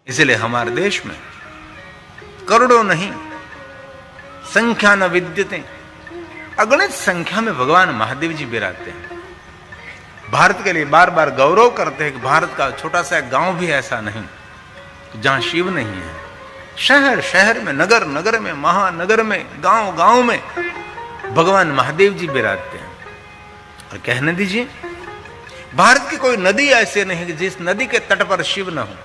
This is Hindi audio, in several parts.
इसलिए हमारे देश में करोड़ों नहीं, संख्या न विद्यते, अगणित संख्या में भगवान महादेव जी विराजते हैं। भारत के लिए बार बार गौरव करते हैं कि भारत का छोटा सा गांव भी ऐसा नहीं जहां शिव नहीं है। शहर शहर में, नगर नगर में, महानगर में, गांव गांव में भगवान महादेव जी विराजते हैं। और कहने दीजिए, भारत की कोई नदी ऐसे नहीं कि जिस नदी के तट पर शिव न हो,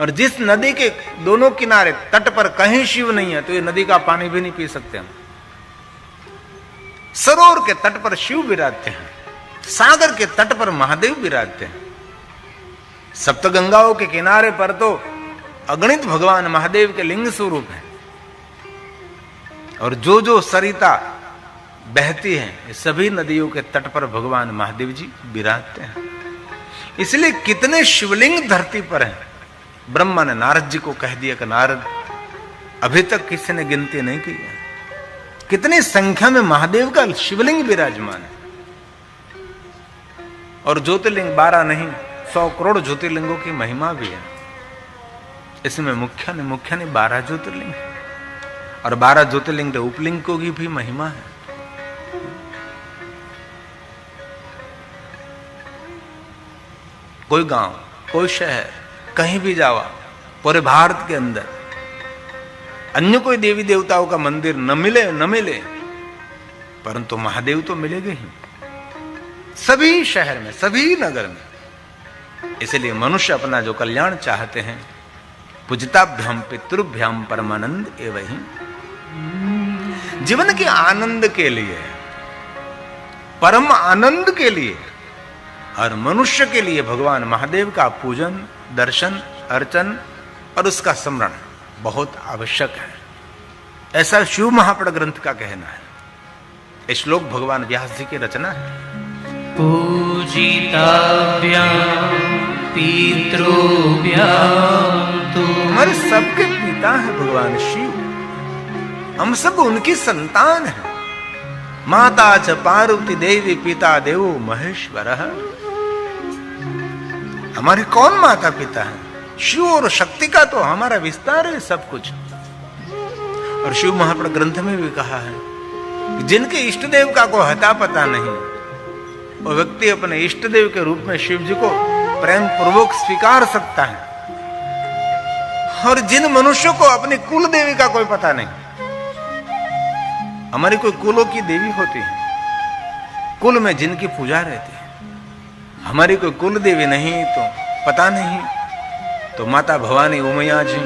और जिस नदी के दोनों किनारे तट पर कहीं शिव नहीं है तो ये नदी का पानी भी नहीं पी सकते हम। सरोवर के तट पर शिव विराजते हैं, सागर के तट पर महादेव विराजते हैं, सप्तगंगाओं के किनारे पर तो अगणित भगवान महादेव के लिंग स्वरूप हैं। और जो जो सरिता बहती हैं, सभी नदियों के तट पर भगवान महादेव जी विराजते हैं। इसलिए कितने शिवलिंग धरती पर हैं। ब्रह्मा ने नारद जी को कह दिया कि नारद, अभी तक किसी ने गिनती नहीं की है, कितनी संख्या में महादेव का शिवलिंग विराजमान है। और ज्योतिर्लिंग 12 नहीं, 100 करोड़ ज्योतिर्लिंगों की महिमा भी है। इसमें मुख्य ने 12 ज्योतिर्लिंग है, और 12 ज्योतिर्लिंग के उपलिंग को की भी महिमा है। कोई गांव, कोई शहर, कहीं भी जावा, पूरे भारत के अंदर अन्य कोई देवी देवताओं का मंदिर न मिले, परंतु महादेव तो मिलेंगे ही सभी शहर में, सभी नगर में। इसलिए मनुष्य अपना जो कल्याण चाहते हैं, पूजिताभ्याम पितृभ्याम परमानंद एवं ही, जीवन के आनंद के लिए, परम आनंद के लिए और मनुष्य के लिए भगवान महादेव का पूजन, दर्शन, अर्चन और उसका स्मरण बहुत आवश्यक है। ऐसा शिव महापड़ ग्रंथ का कहना है। ये श्लोक भगवान व्यास जी की रचना है। पूजिताभ्याम पितृभ्याम तो, हमारे सबके पिता है भगवान शिव, हम सब उनकी संतान हैं। माता च पार्वती देवी पिता देवो महेश्वरः। हमारे कौन माता पिता है? शिव और शक्ति का तो हमारा विस्तार है सब कुछ। और शिव महापड़ ग्रंथ में भी कहा है कि जिनके इष्ट देव का कोई हता पता नहीं, वो व्यक्ति अपने इष्ट देव के रूप में शिव जी को प्रेम पूर्वक स्वीकार सकता है। और जिन मनुष्यों को अपनी कुल देवी का कोई पता नहीं, हमारी कोई कुलों की देवी होती है, कुल में जिनकी पूजा रहती है, हमारी कोई कुल देवी नहीं तो पता नहीं, तो माता भवानी उमैया जी,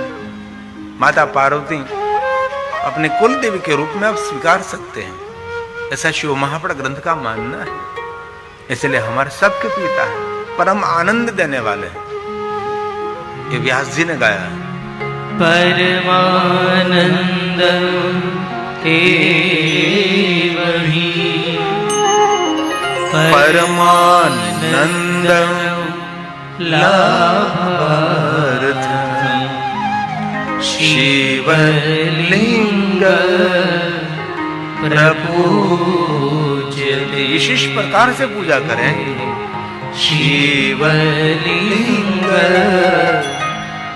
माता पार्वती अपने कुल देवी के रूप में आप स्वीकार सकते हैं। ऐसा शिव महापड़ ग्रंथ का मानना है। इसलिए हमारे सबके पिता है, परम आनंद देने वाले हैं। ये व्यास जी ने गाया है। परमानंद वही, परमानंद लाभार्थ शिवलिंग प्रपूज्यते। विशेष प्रकार से पूजा करें। शिवलिंग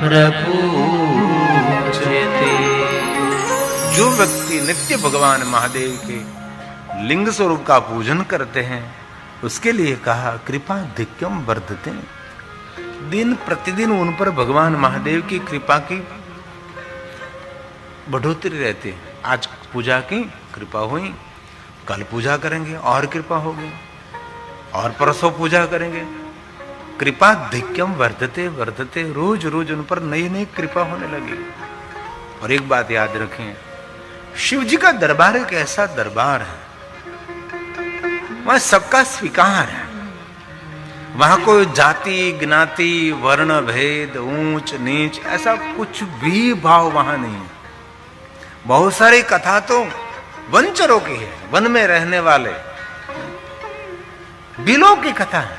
प्रपूज्यते। जो व्यक्ति नित्य भगवान महादेव के लिंग स्वरूप का पूजन करते हैं, उसके लिए कहा कृपाधिक्यम वर्धते। दिन प्रतिदिन उन पर भगवान महादेव की कृपा की बढ़ोतरी रहती है। आज पूजा की, कृपा हुई, कल पूजा करेंगे और कृपा होगी, और परसों पूजा करेंगे। कृपाधिक्यम वर्धते वर्धते, रोज रोज उन पर नई नई कृपा होने लगी। और एक बात याद रखें, शिव जी का दरबार एक ऐसा दरबार है, वहां सबका स्वीकार है। वहां कोई जाति ज्ञाति वर्ण भेद ऊंच नीच ऐसा कुछ भी भाव वहां नहीं है। बहुत सारी कथा तो वनचरों की है, वन में रहने वाले बिलों की कथा है,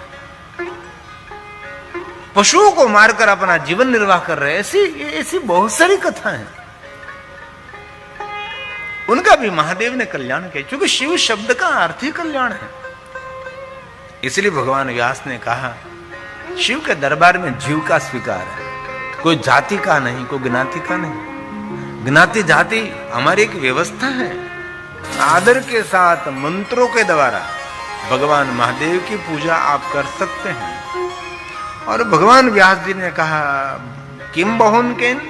पशुओं को मारकर अपना जीवन निर्वाह कर रहे, ऐसी बहुत सारी कथा है। उनका भी महादेव ने कल्याण किया, क्योंकि शिव शब्द का अर्थ ही कल्याण है। इसलिए भगवान व्यास ने कहा शिव के दरबार में जीव का स्वीकार है। कोई जाति का नहीं, कोई ज्ञाति का नहीं। ज्ञाति जाति हमारी एक व्यवस्था है। आदर के साथ मंत्रों के द्वारा भगवान महादेव की पूजा आप कर सकते हैं। और भगवान व्यास जी ने कहा, किम बहुन केन,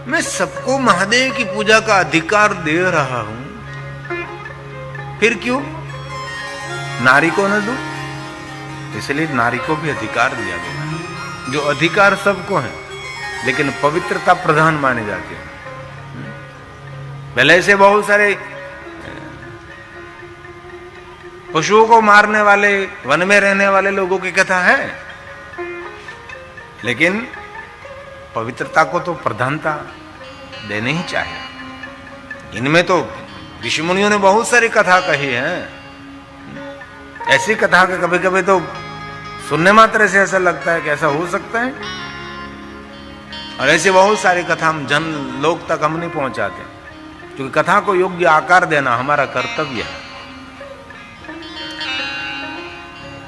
मैं सबको महादेव की पूजा का अधिकार दे रहा हूं, फिर क्यों नारी को न दूं? इसलिए नारी को भी अधिकार दिया गया है। जो अधिकार सबको है, लेकिन पवित्रता प्रधान माने जाती है। पहले से बहुत सारे पशुओं को मारने वाले, वन में रहने वाले लोगों की कथा है, लेकिन पवित्रता को तो प्रधानता देनी ही चाहिए। इनमें तो ऋषि मुनियों ने बहुत सारी कथा कही है। ऐसी कथा के कभी कभी तो सुनने मात्र से ऐसा लगता है कि ऐसा हो सकता है, और ऐसी बहुत सारी कथा हम जन लोग तक हम नहीं पहुंचाते, क्योंकि कथा को योग्य आकार देना हमारा कर्तव्य है।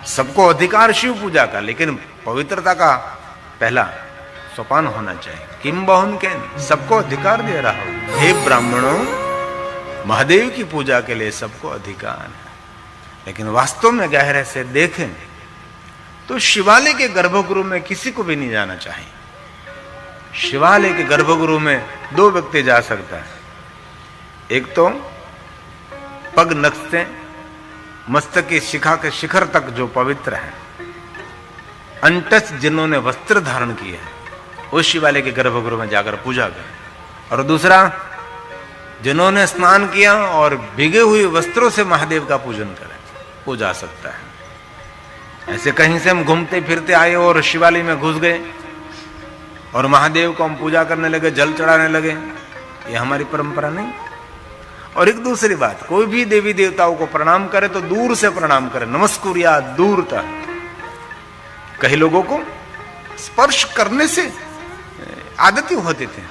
सबको अधिकार शिव पूजा का, लेकिन पवित्रता का पहला सोपान होना चाहिए। किम बहुन के, सबको अधिकार दे रहा हूं। हे ब्राह्मणों, महादेव की पूजा के लिए सबको अधिकार है। लेकिन वास्तव में गहरे से देखें तो शिवालय के गर्भगृह में किसी को भी नहीं जाना चाहिए। शिवालय के गर्भगृह में दो व्यक्ति जा सकता है, एक तो पग नखते मस्तक की शिखा के शिखर तक जो पवित्र है, अनटच जिन्होंने वस्त्र धारण किए हैं, उस शिवालय के गर्भगृह में जाकर पूजा करें। और दूसरा, जिन्होंने स्नान किया और भीगे हुए वस्त्रों से महादेव का पूजन करें, वो जा सकता है। ऐसे कहीं से हम घूमते फिरते आए और शिवालय में घुस गए और महादेव को हम पूजा करने लगे, जल चढ़ाने लगे, ये हमारी परंपरा नहीं। और एक दूसरी बात, कोई भी देवी देवताओं को प्रणाम करे तो दूर से प्रणाम करे, नमस्कुर्या दूर तक। कई लोगों को स्पर्श करने से आदती होती थी।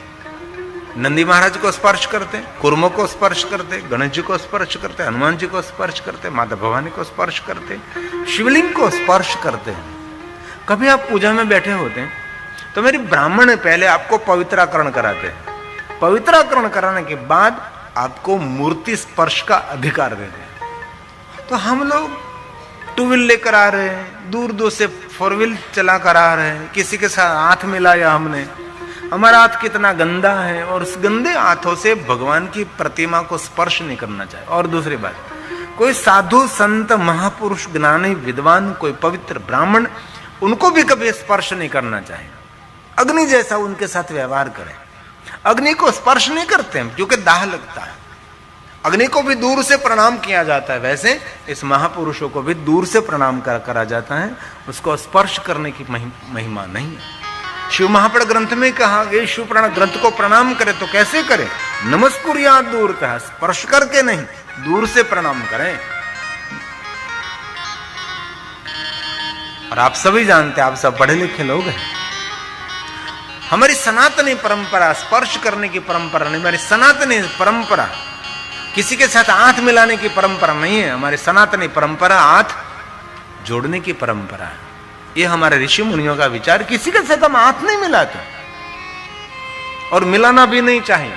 नंदी महाराज को स्पर्श करते, कुर्मों को स्पर्श करते, गणेश जी को स्पर्श करते, हनुमान जी को स्पर्श करते, माता भवानी को स्पर्श करते, शिवलिंग को स्पर्श करते हैं। कभी आप पूजा में बैठे होते हैं तो मेरी ब्राह्मण पहले आपको पवित्राकरण कराते हैं। पवित्राकरण कराने के बाद आपको मूर्ति स्पर्श का अधिकार देते हैं। तो हम लोग टू व्हील लेकर आ रहे हैं, दूर दूर से फोर व्हील चला कर आ रहे हैं, किसी के साथ हाथ मिलाया हमने, हमारा हाथ कितना गंदा है, और उस गंदे हाथों से भगवान की प्रतिमा को स्पर्श नहीं करना चाहिए। और दूसरी बात, कोई साधु संत महापुरुष ज्ञानी विद्वान, कोई पवित्र ब्राह्मण, उनको भी कभी स्पर्श नहीं करना चाहिए। अग्नि जैसा उनके साथ व्यवहार करें। अग्नि को स्पर्श नहीं करते हैं क्योंकि दाह लगता है। अग्नि को भी दूर से प्रणाम किया जाता है, वैसे इस महापुरुषों को भी दूर से प्रणाम करा जाता है, उसको स्पर्श करने की महिमा नहीं है। शिव महापुराण ग्रंथ में कहा गया, शिव पुराण ग्रंथ को प्रणाम करे तो कैसे करें? नमस्कुर्या दूर का, स्पर्श करके नहीं, दूर से प्रणाम करें। और आप सभी जानते हैं, आप सब पढ़े लिखे लोग हैं, हमारी सनातनी परंपरा स्पर्श करने की परंपरा नहीं, हमारी सनातनी परंपरा किसी के साथ हाथ मिलाने की परंपरा नहीं है। हमारी सनातनी परंपरा हाथ जोड़ने की परंपरा है। ये हमारे ऋषि मुनियों का विचार, किसी के साथ हम हाथ नहीं मिलाते और मिलाना भी नहीं चाहिए।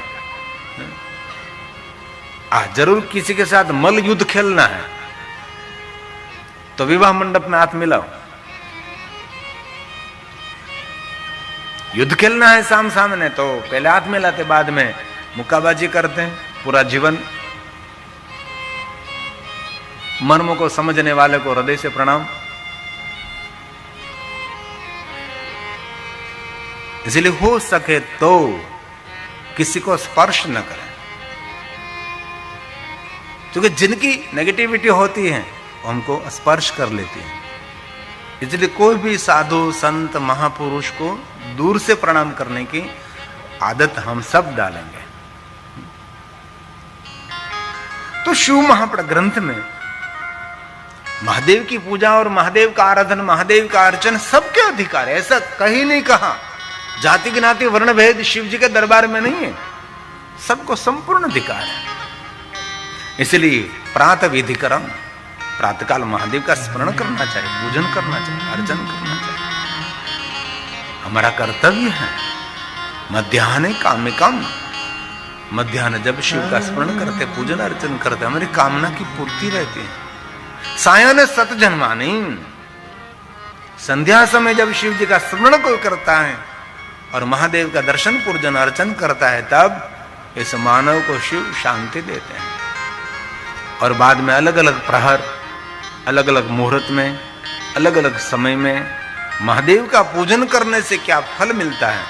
जरूर किसी के साथ मल युद्ध खेलना है तो विवाह मंडप में हाथ मिलाओ। युद्ध खेलना है साम सामने तो पहले हाथ मिलाते, बाद में मुक्काबाजी करते हैं। पूरा जीवन मर्मों को समझने वाले को हृदय से प्रणाम। इसलिए हो सके तो किसी को स्पर्श न करें, क्योंकि जिनकी नेगेटिविटी होती है वो हमको स्पर्श कर लेती है। इसलिए कोई भी साधु संत महापुरुष को दूर से प्रणाम करने की आदत हम सब डालेंगे। तो शिव महापुराण ग्रंथ में महादेव की पूजा और महादेव का आराधन, महादेव का अर्चन सबके अधिकार है, ऐसा कहीं नहीं कहा। जाति ज्ञाति वर्ण भेद शिव जी के दरबार में नहीं है, सबको संपूर्ण अधिकार है। इसलिए प्रातः विधि कर्म, प्रातःकाल महादेव का स्मरण करना चाहिए, पूजन करना चाहिए, अर्चन करना चाहिए। हमारा कर्तव्य है। मध्याह्ने काम्यकम, मध्याह्न जब शिव का स्मरण करते, पूजन अर्चन करते, हमारी कामना की पूर्ति रहती है। सायन सत जन्मानी, संध्या समय जब शिव जी का स्मरण कोई करता है और महादेव का दर्शन पूजन अर्चन करता है, तब इस मानव को शिव शांति देते हैं। और बाद में अलग अलग प्रहर, अलग अलग मुहूर्त में, अलग अलग समय में महादेव का पूजन करने से क्या फल मिलता है,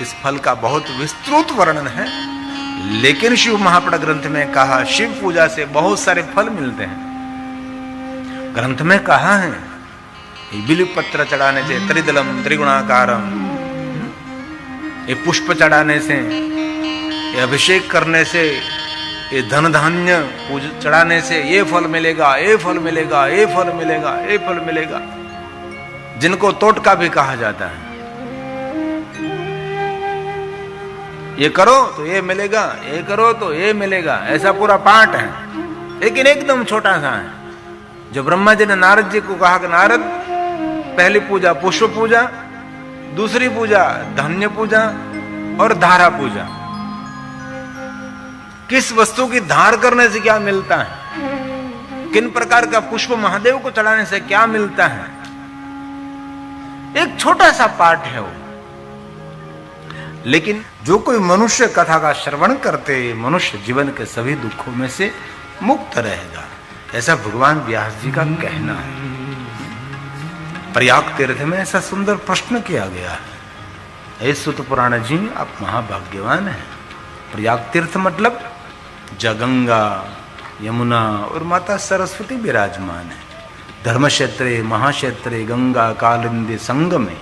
इस फल का बहुत विस्तृत वर्णन है। लेकिन शिव महापड़ ग्रंथ में कहा शिव पूजा से बहुत सारे फल मिलते हैं। ग्रंथ में कहा है बिल्व पत्र चढ़ाने से, त्रिदलम त्रिगुणाकारम, ये पुष्प चढ़ाने से, ये अभिषेक करने से, ये धन धान्य चढ़ाने से ये फल मिलेगा, ये फल मिलेगा, ये फल मिलेगा, ये फल मिलेगा, जिनको तोटका भी कहा जाता है। ये करो तो ये मिलेगा, ये करो तो ये मिलेगा, ऐसा पूरा पाठ है। लेकिन एकदम छोटा सा है। जो ब्रह्मा जी ने नारद जी को कहा कि नारद, पहली पूजा पुष्प पूजा, दूसरी पूजा धान्य पूजा और धारा पूजा। किस वस्तु की धार करने से क्या मिलता है, किन प्रकार का पुष्प महादेव को चढ़ाने से क्या मिलता है, एक छोटा सा पाठ है वो। लेकिन जो कोई मनुष्य कथा का श्रवण करते, मनुष्य जीवन के सभी दुखों में से मुक्त रहेगा, ऐसा भगवान व्यास जी का कहना है। प्रयाग तीर्थ में ऐसा सुंदर प्रश्न किया गया है, हे सुत पुराण जी आप महाभाग्यवान हैं। प्रयाग तीर्थ मतलब जगंगा, यमुना और माता सरस्वती विराजमान है। धर्म क्षेत्रे महाक्षेत्रे गंगा कालिंदी संगमे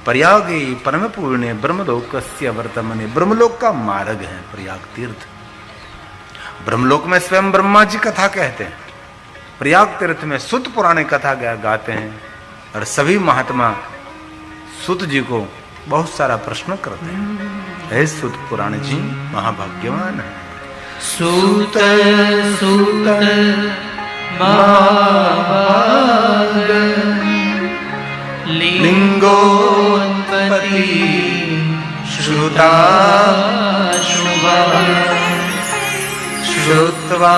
प्रयागे परम पूर्णे ब्रह्मलोकस्य वर्तमने, ब्रह्मलोक का मार्ग है प्रयाग तीर्थ। ब्रह्मलोक में स्वयं ब्रह्मा जी कथा कहते हैं, प्रयाग तीर्थ में सुत पुराणे कथा गाते हैं। और सभी महात्मा सुत जी को बहुत सारा प्रश्न करते हैं, हे सुत पुराण जी महाभाग्यवान है। सूत सूत महाभाग, लिंगोत्पत्ति श्रुता शुभा, श्रुत्वा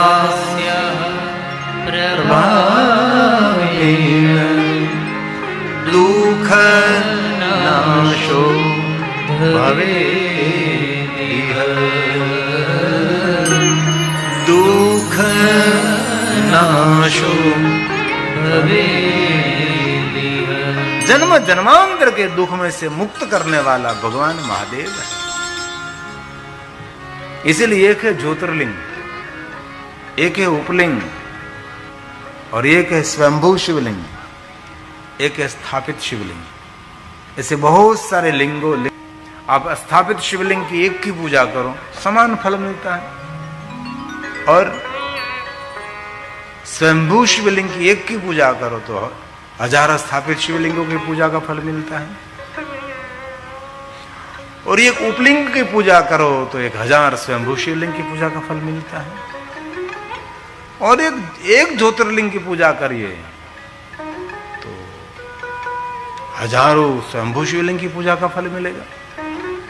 प्रभावेन दुःख नाशो भवेदिह, दुःख नाशो भवेदिह। जन्म जन्मांतर के दुख में से मुक्त करने वाला भगवान महादेव है। इसीलिए एक है ज्योतिर्लिंग, एक है उपलिंग और एक है स्वयंभू शिवलिंग, एक है स्थापित शिवलिंग। ऐसे बहुत सारे लिंगों आप स्थापित शिवलिंग की एक की पूजा करो समान फल मिलता है, और स्वयंभू शिवलिंग की एक की पूजा करो तो 1000 स्थापित शिवलिंगों की पूजा का फल मिलता है, और एक उपलिंग की पूजा करो तो 1000 स्वयंभू शिवलिंग की पूजा का फल मिलता है, और एक ज्योतिर्लिंग की पूजा करिए तो हजारों स्वयंभू शिवलिंग की पूजा का फल मिलेगा।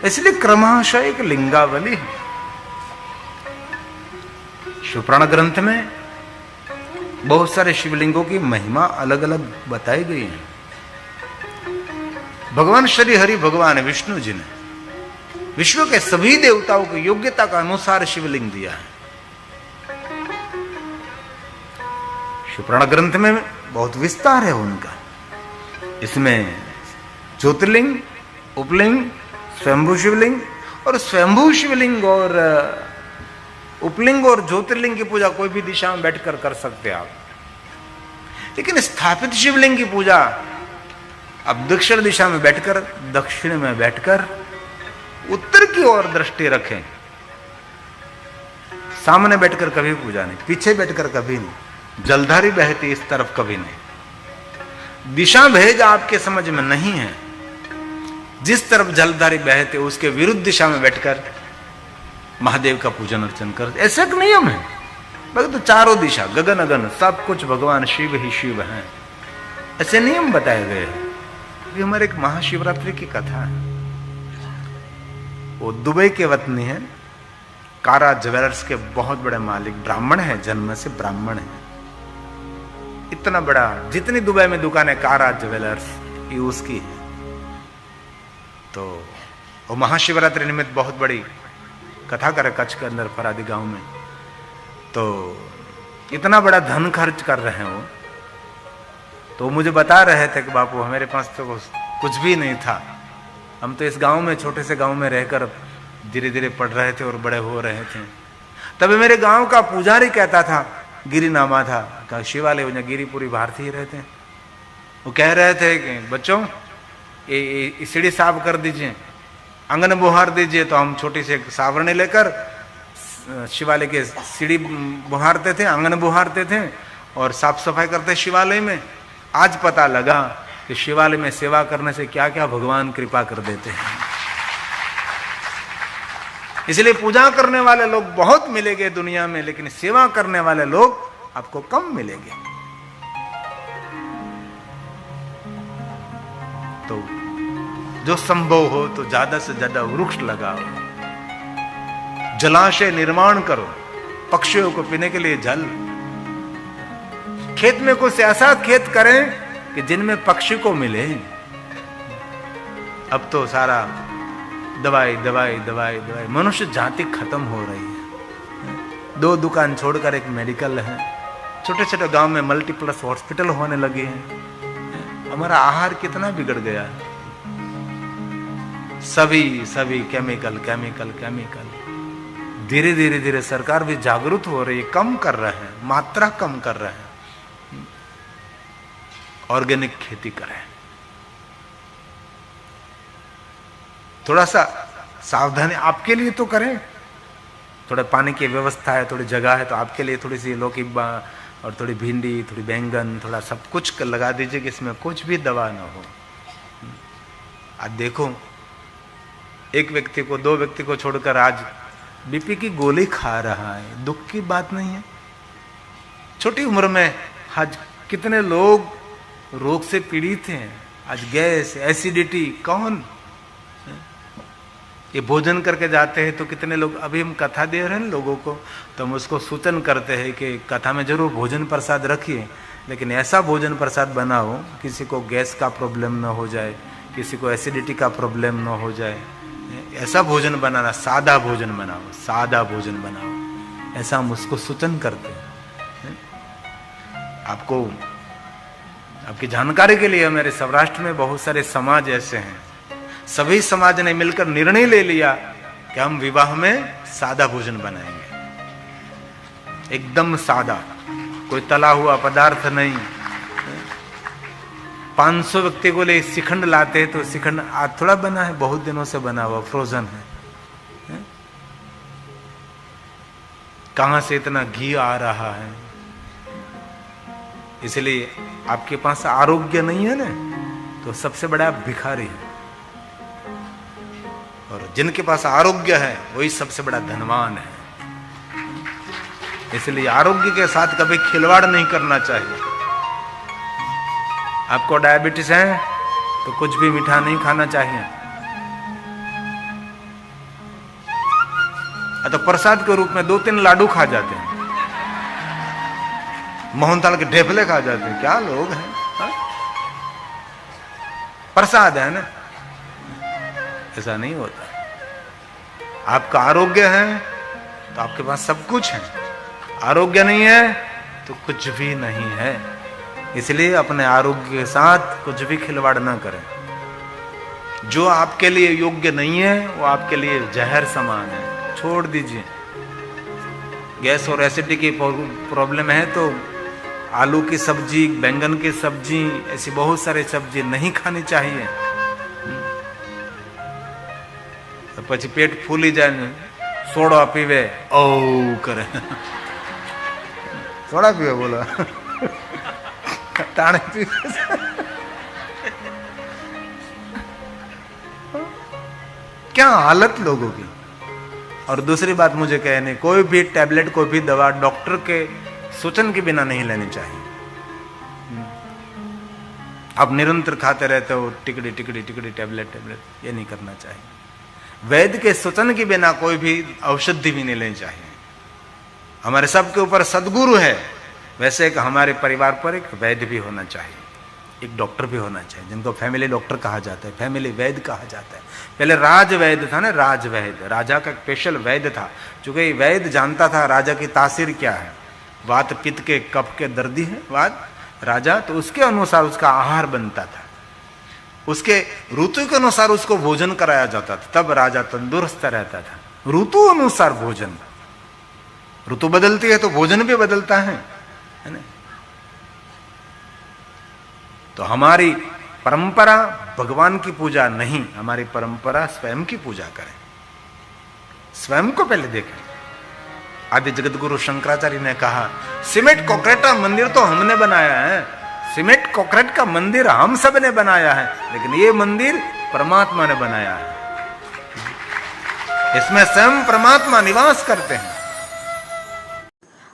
इसलिए क्रमशः एक लिंगावली है। शिवपुराण ग्रंथ में बहुत सारे शिवलिंगों की महिमा अलग अलग बताई गई है। भगवान श्री हरि भगवान विष्णु जी ने विश्व के सभी देवताओं की योग्यता का अनुसार शिवलिंग दिया है। शिवपुराण ग्रंथ में बहुत विस्तार है उनका। इसमें ज्योतिर्लिंग, उपलिंग, स्वयंभू शिवलिंग, और स्वयंभू शिवलिंग और उपलिंग और ज्योतिर्लिंग की पूजा कोई भी दिशा में बैठकर कर सकते आप। लेकिन स्थापित शिवलिंग की पूजा अब दक्षिण दिशा में बैठकर, दक्षिण में बैठकर उत्तर की ओर दृष्टि रखें। सामने बैठकर कभी पूजा नहीं, पीछे बैठकर कभी नहीं, जलधारी बहती इस तरफ कभी नहीं। दिशा भेद आपके समझ में नहीं है, जिस तरफ जलधारी बहते उसके विरुद्ध दिशा में बैठकर महादेव का पूजन अर्चन कर, ऐसा एक नियम है। बल्कि तो चारों दिशा गगन अगन सब कुछ भगवान शिव ही शिव हैं, ऐसे नियम बताए गए हैं। ये हमारे एक महाशिवरात्रि की कथा है। वो दुबई के वतनी है, कारा ज्वेलर्स के बहुत बड़े मालिक, ब्राह्मण है, जन्म से ब्राह्मण है। इतना बड़ा, जितनी दुबई में दुकान है कारा ज्वेलर्स, ये उसकी है। तो वो महाशिवरात्रि निमित्त बहुत बड़ी कथा करे कच्छ के अंदर फरादी गांव में। तो इतना बड़ा धन खर्च कर रहे हैं वो। तो मुझे बता रहे थे कि बापू हमारे पास तो कुछ भी नहीं था, हम तो इस गांव में, छोटे से गांव में रहकर धीरे धीरे पढ़ रहे थे और बड़े हो रहे थे। तभी मेरे गांव का पुजारी कहता था, गिरी नामा था, शिवालय गिरीपुरी भारतीय रहते हैं, वो कह रहे थे कि बच्चों ये सीढ़ी साफ कर दीजिए, आंगन बुहार दीजिए। तो हम छोटी सी सावरणी लेकर शिवालय के सीढ़ी बुहारते थे, आंगन बुहारते थे और साफ सफाई करते शिवालय में। आज पता लगा कि शिवालय में सेवा करने से क्या क्या भगवान कृपा कर देते हैं। इसलिए पूजा करने वाले लोग बहुत मिलेंगे दुनिया में, लेकिन सेवा करने वाले लोग आपको कम मिलेंगे। तो जो संभव हो तो ज्यादा से ज्यादा वृक्ष लगाओ, जलाशय निर्माण करो, पक्षियों को पीने के लिए जल, खेत में कुछ ऐसा खेत करें कि जिनमें पक्षी को मिले। अब तो सारा दवाई दवाई दवाई दवाई, मनुष्य जाति खत्म हो रही है। 2 दुकान छोड़कर एक मेडिकल है, छोटे छोटे गांव में मल्टीप्लस हॉस्पिटल होने लगे हैं। हमारा आहार कितना बिगड़ गया है, सभी केमिकल केमिकल केमिकल। धीरे धीरे धीरे सरकार भी जागरूक हो रही है, कम कर रहे हैं, मात्रा कम कर रहे हैं, ऑर्गेनिक खेती करें। थोड़ा सा सावधानी आपके लिए तो करें, थोड़ा पानी की व्यवस्था है, थोड़ी जगह है, तो आपके लिए थोड़ी सी लौकी और थोड़ी भिंडी, थोड़ी बैंगन, थोड़ा सब कुछ लगा दीजिए कि इसमें कुछ भी दवा ना हो। आज देखो, एक व्यक्ति को, 2 व्यक्ति को छोड़कर आज बीपी की गोली खा रहा है। दुख की बात नहीं है? छोटी उम्र में आज कितने लोग रोग से पीड़ित हैं। आज गैस, एसिडिटी, कौन ये भोजन करके जाते हैं तो कितने लोग, अभी हम कथा दे रहे हैं लोगों को, तो हम उसको सूचन करते हैं कि कथा में जरूर भोजन प्रसाद रखिए, लेकिन ऐसा भोजन प्रसाद बनाओ किसी को गैस का प्रॉब्लम ना हो जाए, किसी को एसिडिटी का प्रॉब्लम ना हो जाए। ऐसा भोजन बनाना, सादा भोजन बनाओ, सादा भोजन बनाओ, ऐसा हम उसको सूचन करते हैं। आपको, आपकी जानकारी के लिए, मेरे सौराष्ट्र में बहुत सारे समाज ऐसे हैं, सभी समाज ने मिलकर निर्णय ले लिया कि हम विवाह में सादा भोजन बनाएंगे, एकदम सादा, कोई तला हुआ पदार्थ नहीं। 500 व्यक्ति को ले शिखंड लाते हैं तो शिखंड आज थोड़ा बना है, बहुत दिनों से बना हुआ फ्रोजन है। कहां से इतना घी आ रहा है? इसलिए आपके पास आरोग्य नहीं है ना, तो सबसे बड़ा भिखारी है, और जिनके पास आरोग्य है वही सबसे बड़ा धनवान है। इसलिए आरोग्य के साथ कभी खिलवाड़ नहीं करना चाहिए। आपको डायबिटीज है तो कुछ भी मीठा नहीं खाना चाहिए। तो प्रसाद के रूप में 2-3 लाडू खा जाते हैं, मोहनताल के ढेफले खा जाते हैं। क्या लोग हैं, हा? प्रसाद है ना, ऐसा नहीं होता। आपका आरोग्य है तो आपके पास सब कुछ है, आरोग्य नहीं है तो कुछ भी नहीं है। इसलिए अपने आरोग्य के साथ कुछ भी खिलवाड़ ना करें। जो आपके लिए योग्य नहीं है वो आपके लिए जहर समान है, छोड़ दीजिए। गैस और एसिडिटी की प्रॉब्लम है तो आलू की सब्जी, बैंगन की सब्जी, ऐसी बहुत सारी सब्जी नहीं खानी चाहिए। तो પછી पेट फूली जाए, सोडा पीवे ओ करे, सोडा पीवे बोला ताने पीवे। क्या हालत लोगों की। और दूसरी बात मुझे कहने, कोई भी टैबलेट, कोई भी दवा डॉक्टर के सूचन के बिना नहीं लेनी चाहिए। आप निरंतर खाते रहते हो टिकड़ी टिकड़ी टिकड़ी टैबलेट टैबलेट, ये नहीं करना चाहिए। वैद्य के सूचन के बिना कोई भी औषधि भी नहीं लेनी चाहिए। हमारे सबके ऊपर सदगुरु है, वैसे एक हमारे परिवार पर एक वैद्य भी होना चाहिए, एक डॉक्टर भी होना चाहिए, जिनको फैमिली डॉक्टर कहा जाता है, फैमिली वैद्य कहा जाता है। पहले राज वैद्य था ना, राज वैद्य, राजा का एक स्पेशल वैद्य था, चूंकि वैद्य जानता था राजा की तासीर क्या है, वात पित्त के कफ के दर्दी है वात राजा, तो उसके अनुसार उसका आहार बनता था, उसके ऋतु के अनुसार उसको भोजन कराया जाता था, तब राजा तंदुरुस्त रहता था। ऋतु अनुसार भोजन, ऋतु बदलती है तो भोजन भी बदलता है ना। तो हमारी परंपरा भगवान की पूजा नहीं, हमारी परंपरा स्वयं की पूजा करें, स्वयं को पहले देखें। आदि जगत गुरु शंकराचार्य ने कहा, सीमेंट कंक्रीट का मंदिर तो हमने बनाया है, सीमेंट कंक्रीट का मंदिर हम सब ने बनाया है, लेकिन ये मंदिर परमात्मा ने बनाया है, इसमें स्वयं परमात्मा निवास करते हैं।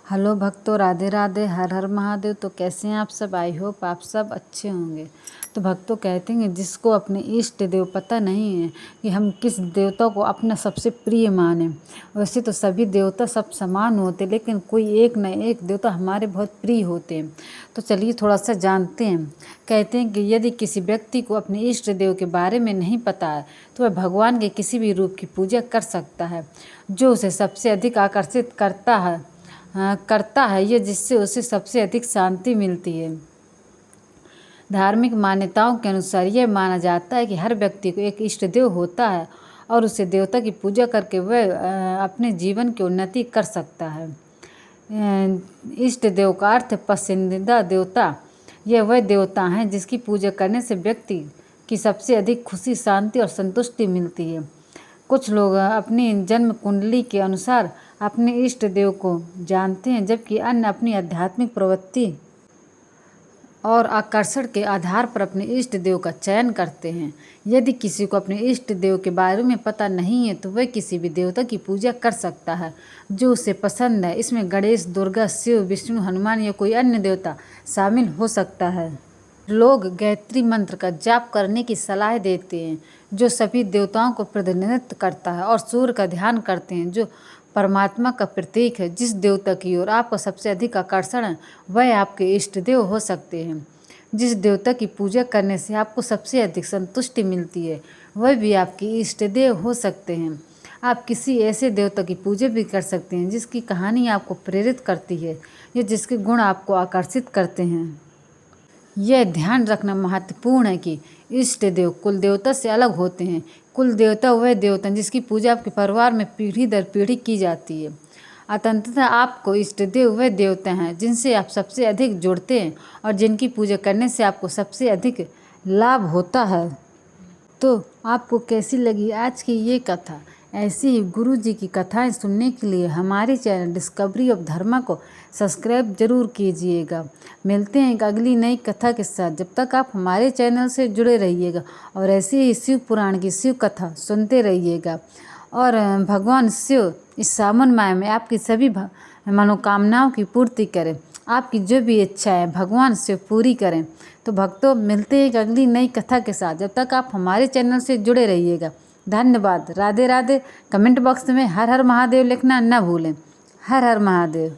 हेलो भक्तों, राधे राधे, हर हर महादेव। तो कैसे हैं आप सब? आई होप आप सब अच्छे होंगे। तो भक्तों कहते हैं जिसको अपने इष्ट देव पता नहीं है कि हम किस देवता को अपना सबसे प्रिय माने, वैसे तो सभी देवता सब समान होते, लेकिन कोई एक न एक देवता हमारे बहुत प्रिय होते हैं। तो चलिए थोड़ा सा जानते हैं। कहते हैं कि यदि किसी व्यक्ति को अपने इष्ट देव के बारे में नहीं पता है तो वह भगवान के किसी भी रूप की पूजा कर सकता है जो उसे सबसे अधिक आकर्षित करता है ये, जिससे उसे सबसे अधिक शांति मिलती है। धार्मिक मान्यताओं के अनुसार यह माना जाता है कि हर व्यक्ति को एक इष्ट देव होता है और उसे देवता की पूजा करके वह अपने जीवन की उन्नति कर सकता है। इष्ट देव का अर्थ पसंदीदा देवता। यह वह देवता हैं जिसकी पूजा करने से व्यक्ति की सबसे अधिक खुशी, शांति और संतुष्टि मिलती है। कुछ लोग अपनी जन्म कुंडली के अनुसार अपने इष्ट देव को जानते हैं, जबकि अन्य अपनी आध्यात्मिक प्रवृत्ति और आकर्षण के आधार पर अपने इष्ट देव का चयन करते हैं। यदि किसी को अपने इष्ट देव के बारे में पता नहीं है तो वह किसी भी देवता की पूजा कर सकता है जो उसे पसंद है। इसमें गणेश, दुर्गा, शिव, विष्णु, हनुमान या कोई अन्य देवता शामिल हो सकता है। लोग गायत्री मंत्र का जाप करने की सलाह देते हैं जो सभी देवताओं को प्रतिनिधित्व करता है, और सूर्य का ध्यान करते हैं जो परमात्मा का प्रतीक है। जिस देवता की ओर आपको सबसे अधिक आकर्षण है वह आपके इष्ट देव हो सकते हैं। जिस देवता की पूजा करने से आपको सबसे अधिक संतुष्टि मिलती है वह भी आपके इष्ट देव हो सकते हैं। आप किसी ऐसे देवता की पूजा भी कर सकते हैं जिसकी कहानी आपको प्रेरित करती है या जिसके गुण आपको आकर्षित करते हैं। यह ध्यान रखना महत्वपूर्ण है कि इष्ट देव कुल देवता से अलग होते हैं। कुल देवता वह देवता हैं जिसकी पूजा आपके परिवार में पीढ़ी दर पीढ़ी की जाती है। अंततः आपको इष्ट देव वह देवता हैं जिनसे आप सबसे अधिक जुड़ते हैं और जिनकी पूजा करने से आपको सबसे अधिक लाभ होता है। तो आपको कैसी लगी आज की ये कथा? ऐसी ही गुरु जी की कथाएं सुनने के लिए हमारे चैनल डिस्कवरी ऑफ धर्मा को सब्सक्राइब जरूर कीजिएगा। मिलते हैं एक अगली नई कथा के साथ। जब तक आप हमारे चैनल से जुड़े रहिएगा और ऐसे ही शिव पुराण की शिव कथा सुनते रहिएगा। और भगवान शिव इस सावन माह में आपकी सभी मनोकामनाओं की पूर्ति करें, आपकी जो भी इच्छा है भगवान शिव पूरी करें। तो भक्तों मिलते हैं एक अगली नई कथा के साथ। जब तक आप हमारे चैनल से जुड़े रहिएगा। धन्यवाद। राधे राधे। कमेंट बॉक्स में हर हर महादेव लिखना न भूलें। हर हर महादेव।